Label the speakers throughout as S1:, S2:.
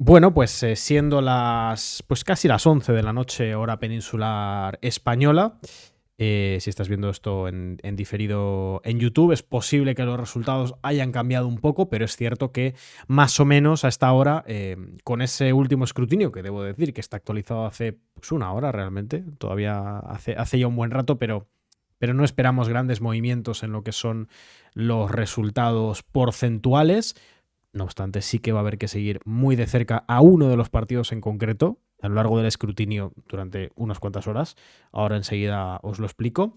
S1: Bueno, pues siendo pues casi las 11 de la noche, hora peninsular española, si estás viendo esto en diferido en YouTube, es posible que los resultados hayan cambiado un poco, pero es cierto que más o menos a esta hora, con ese último escrutinio, que debo decir que está actualizado hace pues, una hora realmente, todavía hace ya un buen rato, pero no esperamos grandes movimientos en lo que son los resultados porcentuales. No obstante, sí que va a haber que seguir muy de cerca a uno de los partidos en concreto a lo largo del escrutinio durante unas cuantas horas. Ahora enseguida os lo explico.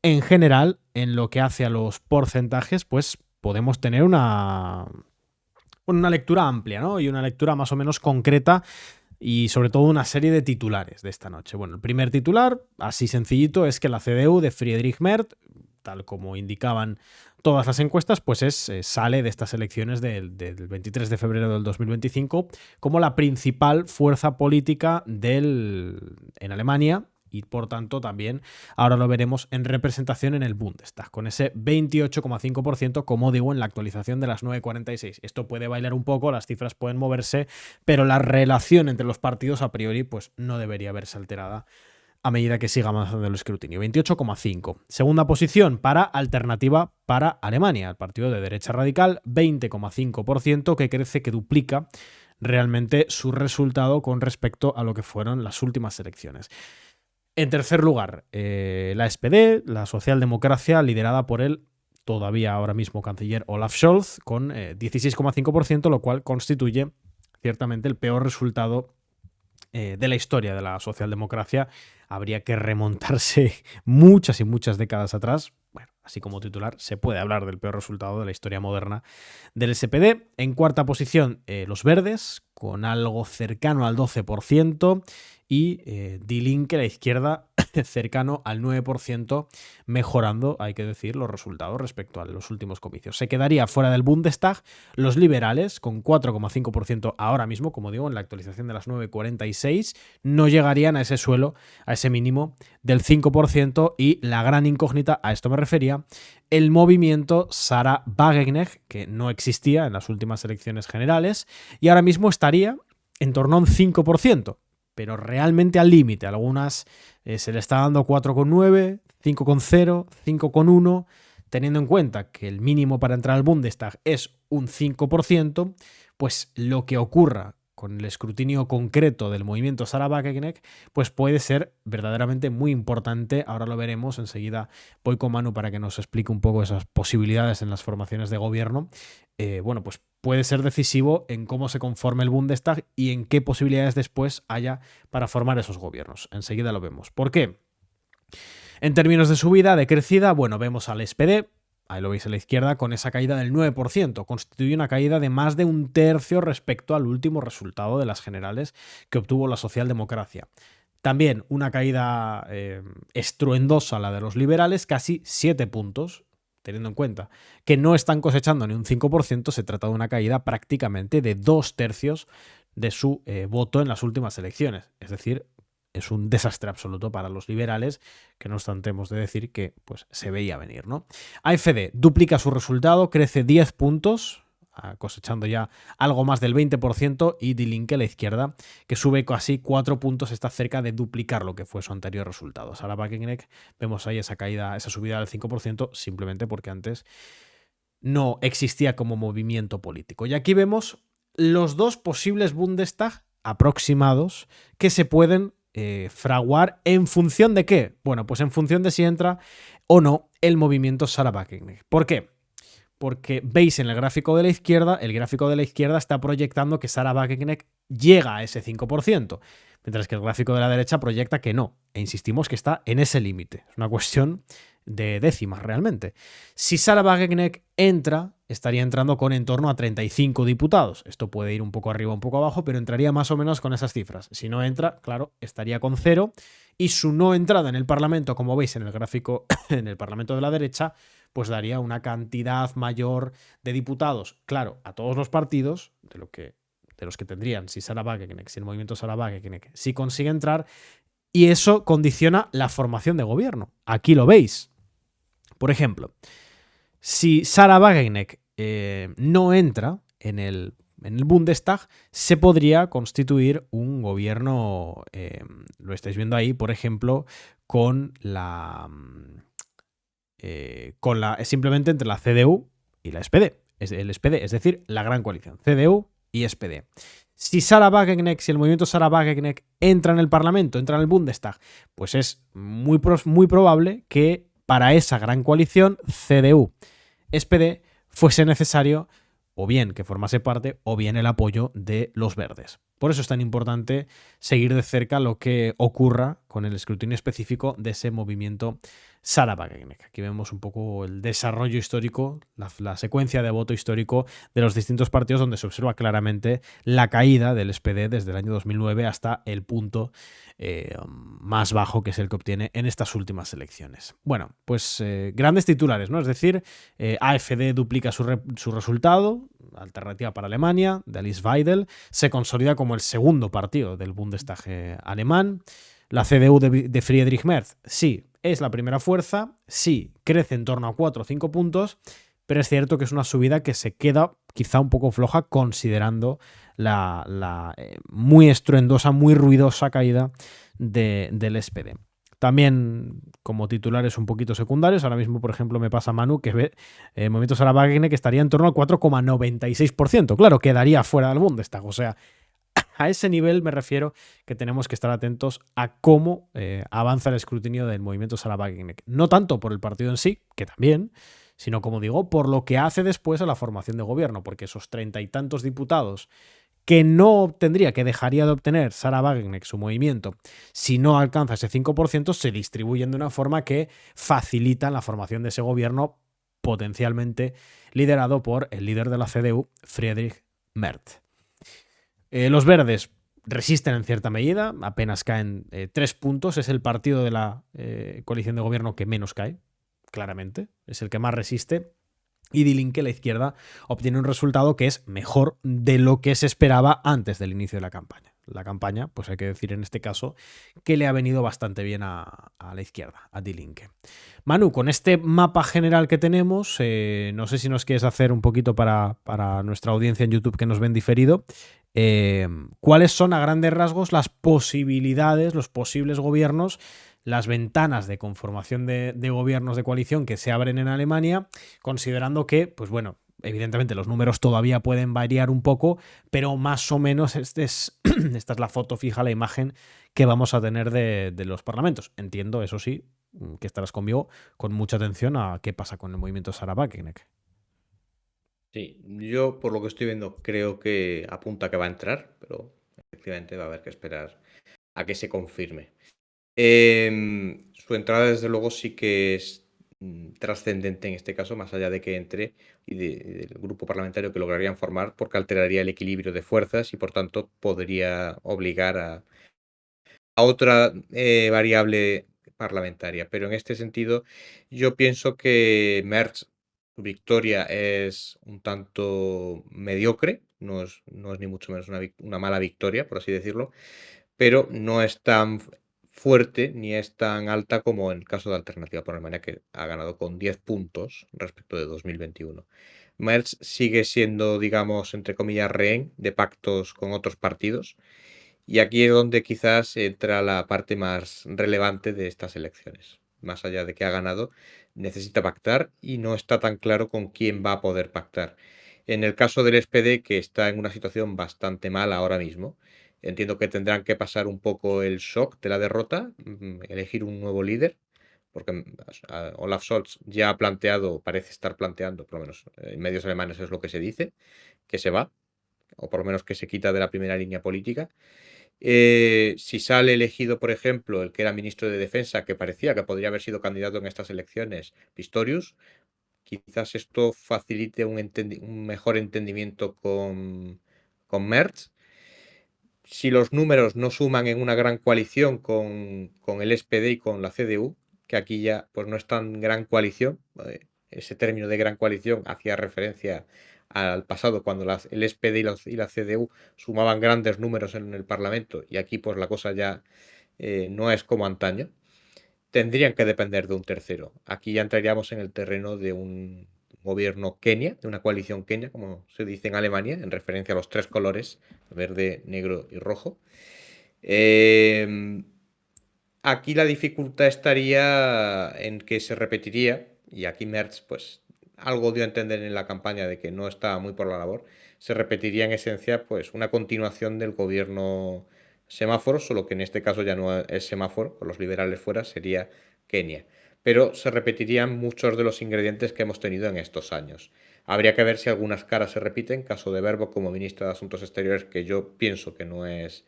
S1: En general, en lo que hace a los porcentajes, pues podemos tener una lectura amplia, ¿no? Y una lectura más o menos concreta y sobre todo una serie de titulares de esta noche. Bueno, el primer titular, así sencillito, es que la CDU de Friedrich Merz, tal como indicaban todas las encuestas, pues sale de estas elecciones del 23 de febrero del 2025 como la principal fuerza política en Alemania y por tanto también ahora lo veremos en representación en el Bundestag, con ese 28,5%, como digo, en la actualización de las 9:46. Esto puede bailar un poco, las cifras pueden moverse, pero la relación entre los partidos a priori pues no debería verse alterada a medida que siga avanzando el escrutinio. 28,5. Segunda posición para Alternativa para Alemania, el partido de derecha radical, 20,5%, que crece, que duplica realmente su resultado con respecto a lo que fueron las últimas elecciones. En tercer lugar, la SPD, la socialdemocracia, liderada por el todavía ahora mismo canciller Olaf Scholz, con 16,5%, lo cual constituye ciertamente el peor resultado de la historia de la socialdemocracia. Habría que remontarse muchas y muchas décadas atrás. Bueno, así como titular, se puede hablar del peor resultado de la historia moderna del SPD. En cuarta posición, los verdes, con algo cercano al 12%, y Die Linke, la izquierda, cercano al 9%, mejorando, hay que decir, los resultados respecto a los últimos comicios. Se quedaría fuera del Bundestag los liberales, con 4,5% ahora mismo, como digo, en la actualización de las 9:46, no llegarían a ese suelo, a ese mínimo del 5%, y la gran incógnita, a esto me refería, el movimiento Sarah Wagenknecht, que no existía en las últimas elecciones generales, y ahora mismo estaría en torno a un 5%, pero realmente al límite. Algunas se le está dando 4,9, 5,0, 5,1, teniendo en cuenta que el mínimo para entrar al Bundestag es un 5%, pues lo que ocurra con el escrutinio concreto del movimiento Sarah Wagenknecht, pues puede ser verdaderamente muy importante. Ahora lo veremos, enseguida voy con Manu para que nos explique un poco esas posibilidades en las formaciones de gobierno. Bueno, pues puede ser decisivo en cómo se conforme el Bundestag y en qué posibilidades después haya para formar esos gobiernos. Enseguida lo vemos. ¿Por qué? En términos de subida, de crecida, bueno, vemos al SPD, ahí lo veis a la izquierda, con esa caída del 9%. Constituye una caída de más de un tercio respecto al último resultado de las generales que obtuvo la socialdemocracia. También una caída estruendosa, la de los liberales, casi 7 puntos, teniendo en cuenta que no están cosechando ni un 5%, se trata de una caída prácticamente de 2/3 de su voto en las últimas elecciones. Es decir, es un desastre absoluto para los liberales, que no obstante hemos de decir que pues, se veía venir, ¿no? AfD duplica su resultado, crece 10 puntos, cosechando ya algo más del 20%, y Die Linke, la izquierda, que sube casi 4 puntos, está cerca de duplicar lo que fue su anterior resultado. Sarah Wagenknecht, vemos ahí esa caída, esa subida del 5%, simplemente porque antes no existía como movimiento político. Y aquí vemos los dos posibles Bundestag aproximados que se pueden fraguar en función de qué. Bueno, pues en función de si entra o no el movimiento Sarah Wagenknecht. ¿Por qué? Porque veis en el gráfico de la izquierda está proyectando que Sarah Wagenknecht llega a ese 5%, mientras que el gráfico de la derecha proyecta que no. E insistimos que está en ese límite. Es una cuestión de décimas realmente. Si Sarah Wagenknecht entra, estaría entrando con en torno a 35 diputados. Esto puede ir un poco arriba, un poco abajo, pero entraría más o menos con esas cifras. Si no entra, claro, estaría con 0, y su no entrada en el Parlamento, como veis en el gráfico en el Parlamento de la derecha, pues daría una cantidad mayor de diputados, claro, a todos los partidos, de los que tendrían si Sarah Wagenknecht, si el movimiento Sarah Wagenknecht, si consigue entrar, y eso condiciona la formación de gobierno. Aquí lo veis. Por ejemplo, si Sarah Wagenknecht no entra en el en el Bundestag, se podría constituir un gobierno, lo estáis viendo ahí, por ejemplo, con simplemente entre la CDU y la SPD, el SPD, es decir, la gran coalición, CDU y SPD. Si Sarah Wagenknecht, si el movimiento Sarah Wagenknecht entra en el Parlamento, entra en el Bundestag, pues es muy probable que para esa gran coalición, CDU, SPD, fuese necesario o bien que formase parte o bien el apoyo de los verdes. Por eso es tan importante seguir de cerca lo que ocurra con el escrutinio específico de ese movimiento Sarah Wagenknecht. Aquí vemos un poco el desarrollo histórico, la secuencia de voto histórico de los distintos partidos, donde se observa claramente la caída del SPD desde el año 2009 hasta el punto más bajo, que es el que obtiene en estas últimas elecciones. Bueno, pues grandes titulares, ¿no? Es decir, AfD duplica su resultado, alternativa para Alemania, de Alice Weidel, se consolida como el segundo partido del Bundestag alemán. La CDU de Friedrich Merz, sí, es la primera fuerza, sí, crece en torno a 4 o 5 puntos, pero es cierto que es una subida que se queda quizá un poco floja considerando la muy estruendosa, muy ruidosa caída del SPD. También como titulares un poquito secundarios, ahora mismo, por ejemplo, me pasa Manu que ve el movimiento Sarah Wagenknecht que estaría en torno al 4,96%. Claro, quedaría fuera del Bundestag, o sea, a ese nivel me refiero que tenemos que estar atentos a cómo avanza el escrutinio del movimiento Sarah Wagenknecht. No tanto por el partido en sí, que también, sino, como digo, por lo que hace después a la formación de gobierno, porque esos 30 y tantos diputados que no obtendría, que dejaría de obtener Sarah Wagenknecht, su movimiento, si no alcanza ese 5%, se distribuyen de una forma que facilita la formación de ese gobierno potencialmente liderado por el líder de la CDU, Friedrich Merz. Los verdes resisten en cierta medida, apenas caen 3 puntos, es el partido de la coalición de gobierno que menos cae, claramente, es el que más resiste. Y Die Linke, la izquierda, obtiene un resultado que es mejor de lo que se esperaba antes del inicio de la campaña. La campaña, pues hay que decir en este caso, que le ha venido bastante bien a la izquierda, a Die Linke. Manu, con este mapa general que tenemos, no sé si nos quieres hacer un poquito para nuestra audiencia en YouTube que nos ven diferido, ¿cuáles son a grandes rasgos las posibilidades, los posibles gobiernos, las ventanas de conformación de gobiernos de coalición que se abren en Alemania, considerando que, pues bueno, evidentemente los números todavía pueden variar un poco, pero más o menos esta es la foto fija, la imagen que vamos a tener de los parlamentos. Entiendo, eso sí, que estarás conmigo con mucha atención a qué pasa con el movimiento Sarah Wagenknecht.
S2: Sí, yo por lo que estoy viendo creo que apunta que va a entrar, pero efectivamente va a haber que esperar a que se confirme. Su entrada desde luego sí que es trascendente en este caso, más allá de que entre y del grupo parlamentario que lograrían formar, porque alteraría el equilibrio de fuerzas y por tanto podría obligar a otra variable parlamentaria. Pero en este sentido, yo pienso que Merz, su victoria es un tanto mediocre, no es ni mucho menos una mala victoria, por así decirlo, pero no es tan fuerte ni es tan alta como en el caso de Alternativa por Alemania, que ha ganado con 10 puntos respecto de 2021. Merz sigue siendo, digamos, entre comillas, rehén de pactos con otros partidos y aquí es donde quizás entra la parte más relevante de estas elecciones. Más allá de que ha ganado, necesita pactar y no está tan claro con quién va a poder pactar. En el caso del SPD, que está en una situación bastante mala ahora mismo, entiendo que tendrán que pasar un poco el shock de la derrota, elegir un nuevo líder, porque Olaf Scholz ya ha planteado, parece estar planteando, por lo menos en medios alemanes es lo que se dice, que se va, o por lo menos que se quita de la primera línea política. Si sale elegido, por ejemplo, el que era ministro de Defensa, que parecía que podría haber sido candidato en estas elecciones, Pistorius, quizás esto facilite un mejor entendimiento con Merz. Si los números no suman en una gran coalición con el SPD y con la CDU, que aquí ya pues no es tan gran coalición, ese término de gran coalición hacía referencia al pasado cuando el SPD y la CDU sumaban grandes números en el Parlamento y aquí pues la cosa ya no es como antaño, tendrían que depender de un tercero. Aquí ya entraríamos en el terreno gobierno Kenia, de una coalición Kenia, como se dice en Alemania, en referencia a los tres colores, verde, negro y rojo. Eh, Aquí la dificultad estaría en que se repetiría, y aquí Merz pues algo dio a entender en la campaña de que no estaba muy por la labor, se repetiría en esencia pues una continuación del gobierno semáforo, solo que en este caso ya no es semáforo, con los liberales fuera, sería Kenia. Pero se repetirían muchos de los ingredientes que hemos tenido en estos años. Habría que ver si algunas caras se repiten, caso de Verbo como ministro de Asuntos Exteriores, que yo pienso que no es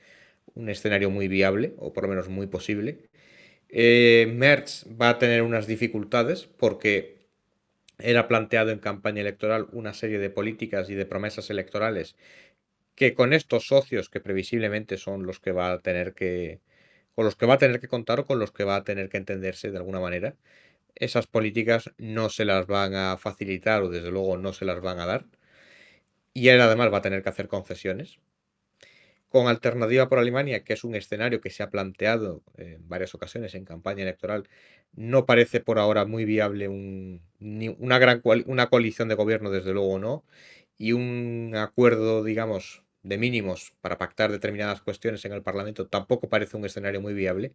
S2: un escenario muy viable, o por lo menos muy posible. Merz va a tener unas dificultades porque era planteado en campaña electoral una serie de políticas y de promesas electorales que con estos socios, que previsiblemente son los que va a tener que, con los que va a tener que contar o con los que va a tener que entenderse de alguna manera, esas políticas no se las van a facilitar o desde luego no se las van a dar. Y él además va a tener que hacer concesiones con Alternativa por Alemania, que es un escenario que se ha planteado en varias ocasiones en campaña electoral, no parece por ahora muy viable una coalición de gobierno, desde luego no, y un acuerdo, digamos, de mínimos para pactar determinadas cuestiones en el Parlamento tampoco parece un escenario muy viable.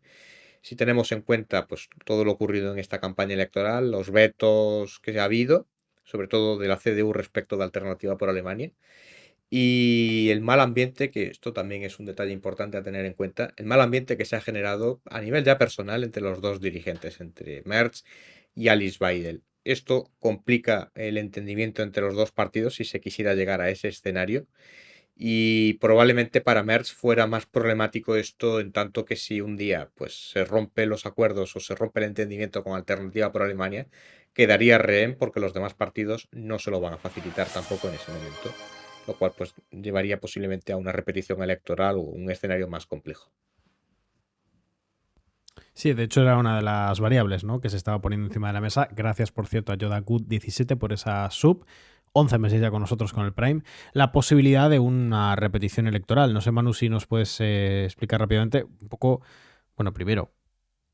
S2: Si tenemos en cuenta pues, todo lo ocurrido en esta campaña electoral, los vetos que ha habido, sobre todo de la CDU respecto de Alternativa por Alemania, y el mal ambiente, que esto también es un detalle importante a tener en cuenta, el mal ambiente que se ha generado a nivel ya personal entre los dos dirigentes, entre Merz y Alice Weidel. Esto complica el entendimiento entre los dos partidos si se quisiera llegar a ese escenario y probablemente para Merz fuera más problemático esto en tanto que si un día pues se rompen los acuerdos o se rompe el entendimiento con Alternativa por Alemania, quedaría rehén porque los demás partidos no se lo van a facilitar tampoco en ese momento, lo cual pues llevaría posiblemente a una repetición electoral o un escenario más complejo.
S1: Sí, de hecho era una de las variables, ¿no?, que se estaba poniendo encima de la mesa. Gracias, por cierto, a Yodacut17 por esa sub. 11 meses ya con nosotros con el Prime. La posibilidad de una repetición electoral. No sé, Manu, si nos puedes explicar rápidamente un poco, bueno, primero,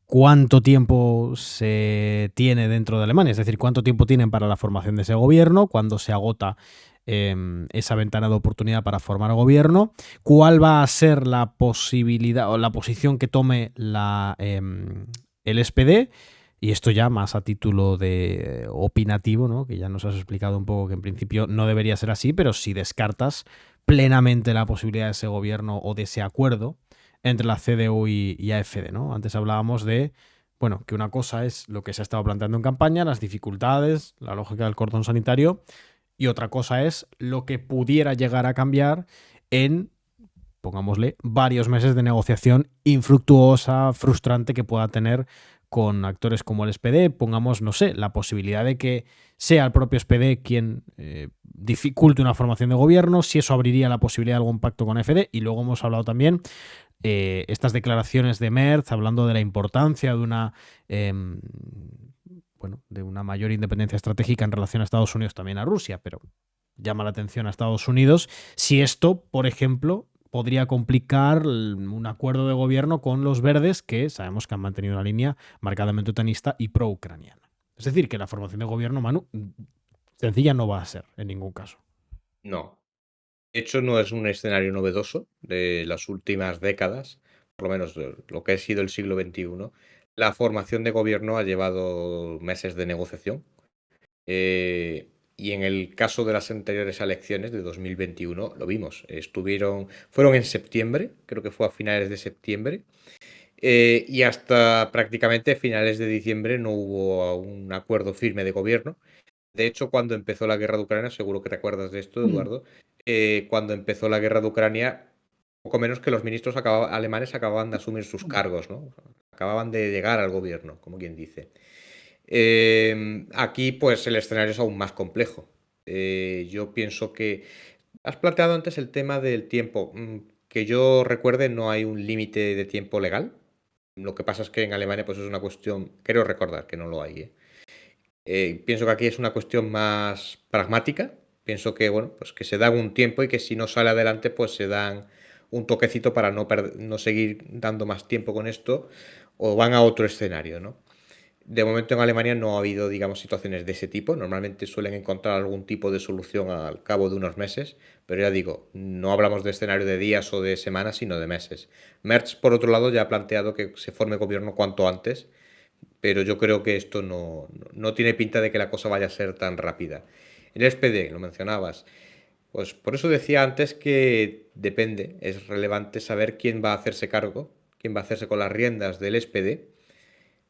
S1: cuánto tiempo se tiene dentro de Alemania, es decir, cuánto tiempo tienen para la formación de ese gobierno, cuándo se agota esa ventana de oportunidad para formar gobierno, cuál va a ser la posibilidad o la posición que tome el SPD, y esto ya más a título de opinativo, ¿no?, que ya nos has explicado un poco que en principio no debería ser así, pero si descartas plenamente la posibilidad de ese gobierno o de ese acuerdo entre la CDU y AfD, ¿no? Antes hablábamos de, bueno, que una cosa es lo que se ha estado planteando en campaña, las dificultades, la lógica del cordón sanitario, y otra cosa es lo que pudiera llegar a cambiar en, pongámosle, varios meses de negociación infructuosa, frustrante que pueda tener con actores como el SPD. Pongamos, no sé, la posibilidad de que sea el propio SPD quien dificulte una formación de gobierno, si eso abriría la posibilidad de algún pacto con FD. Y luego hemos hablado también estas declaraciones de Merz hablando de la importancia de una bueno, de una mayor independencia estratégica en relación a Estados Unidos, también a Rusia, pero llama la atención a Estados Unidos si esto, por ejemplo, podría complicar un acuerdo de gobierno con los verdes, que sabemos que han mantenido una línea marcadamente otanista y pro-ucraniana. Es decir, que la formación de gobierno, Manu, sencilla no va a ser en ningún caso.
S2: No. De hecho, no es un escenario novedoso de las últimas décadas, por lo menos de lo que ha sido el siglo XXI. La formación de gobierno ha llevado meses de negociación. Y en el caso de las anteriores elecciones de 2021 lo vimos. Fueron en septiembre, creo que fue a finales de septiembre, y hasta prácticamente finales de diciembre no hubo un acuerdo firme de gobierno. De hecho, cuando empezó la guerra de Ucrania, seguro que te acuerdas de esto, Eduardo, cuando empezó la guerra de Ucrania, poco menos que los ministros alemanes acababan de asumir sus cargos, ¿no? Acababan de llegar al gobierno, como quien dice. Aquí, pues, el escenario es aún más complejo. Yo pienso que has planteado antes el tema del tiempo. Que yo recuerde, no hay un límite de tiempo legal. Lo que pasa es que en Alemania, pues, es una cuestión, creo recordar que no lo hay, ¿eh? Pienso que aquí es una cuestión más pragmática. Pienso que, bueno, pues que se dan un tiempo y que si no sale adelante, pues se dan un toquecito para no seguir dando más tiempo con esto o van a otro escenario, ¿no? De momento en Alemania no ha habido, digamos, situaciones de ese tipo. Normalmente suelen encontrar algún tipo de solución al cabo de unos meses, pero ya digo, no hablamos de escenario de días o de semanas, sino de meses. Merz, por otro lado, ya ha planteado que se forme gobierno cuanto antes, pero yo creo que esto no tiene pinta de que la cosa vaya a ser tan rápida. El SPD, lo mencionabas, pues por eso decía antes que depende, es relevante saber quién va a hacerse cargo, quién va a hacerse con las riendas del SPD.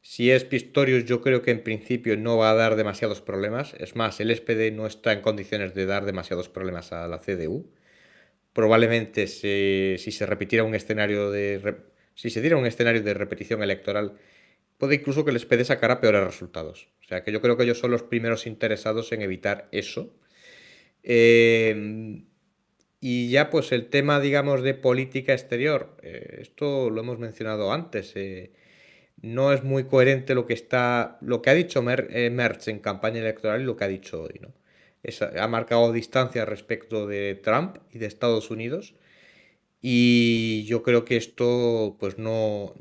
S2: Si es Pistorius, yo creo que en principio no va a dar demasiados problemas. Es más, el SPD no está en condiciones de dar demasiados problemas a la CDU. Probablemente si se repitiera un escenario si se diera un escenario de repetición electoral, puede incluso que el SPD sacara peores resultados. O sea que yo creo que ellos son los primeros interesados en evitar eso. Eh, y ya pues el tema, digamos, de política exterior, esto lo hemos mencionado antes. No es muy coherente lo que ha dicho Merz en campaña electoral y lo que ha dicho hoy, ¿no? Ha marcado distancia respecto de Trump y de Estados Unidos y yo creo que esto pues no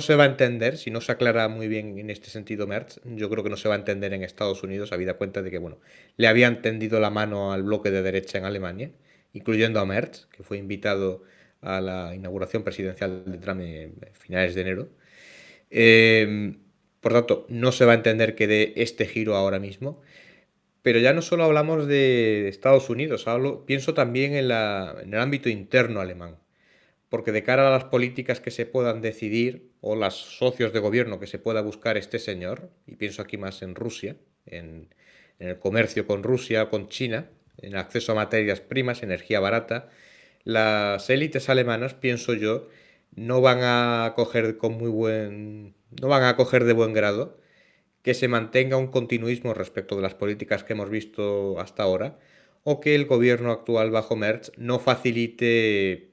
S2: se va a entender si no se aclara muy bien en este sentido Merz. Yo creo que no se va a entender en Estados Unidos, habida cuenta de que bueno, le habían tendido la mano al bloque de derecha en Alemania, incluyendo a Merz, que fue invitado a la inauguración presidencial de Trump en finales de enero. Por tanto, no se va a entender que dé este giro ahora mismo. Pero ya no solo hablamos de Estados Unidos, pienso también en el ámbito interno alemán. Porque de cara a las políticas que se puedan decidir o los socios de gobierno que se pueda buscar este señor, y pienso aquí más en Rusia, en el comercio con Rusia, con China, en acceso a materias primas, energía barata, las élites alemanas, pienso yo, no van a acoger no van a acoger de buen grado que se mantenga un continuismo respecto de las políticas que hemos visto hasta ahora, o que el gobierno actual bajo Merz no facilite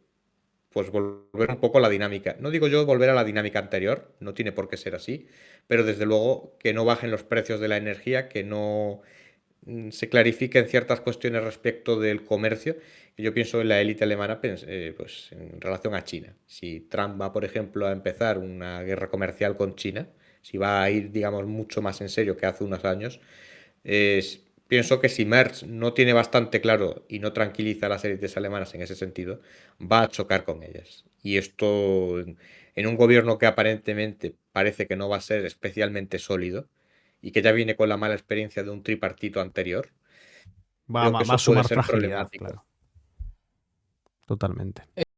S2: pues volver un poco a la dinámica. No digo yo volver a la dinámica anterior, no tiene por qué ser así, pero desde luego que no bajen los precios de la energía, que no se clarifiquen ciertas cuestiones respecto del comercio. Yo pienso en la élite alemana pues, en relación a China. Si Trump va, por ejemplo, a empezar una guerra comercial con China, si va a ir, digamos, mucho más en serio que hace unos años, pienso que si Merz no tiene bastante claro y no tranquiliza a las élites alemanas en ese sentido, va a chocar con ellas. Y esto en un gobierno que aparentemente parece que no va a ser especialmente sólido y que ya viene con la mala experiencia de un tripartito anterior,
S1: Va,
S2: creo que
S1: va a
S2: eso puede
S1: sumar
S2: ser
S1: fragilidad,
S2: problemático.
S1: claro. Totalmente.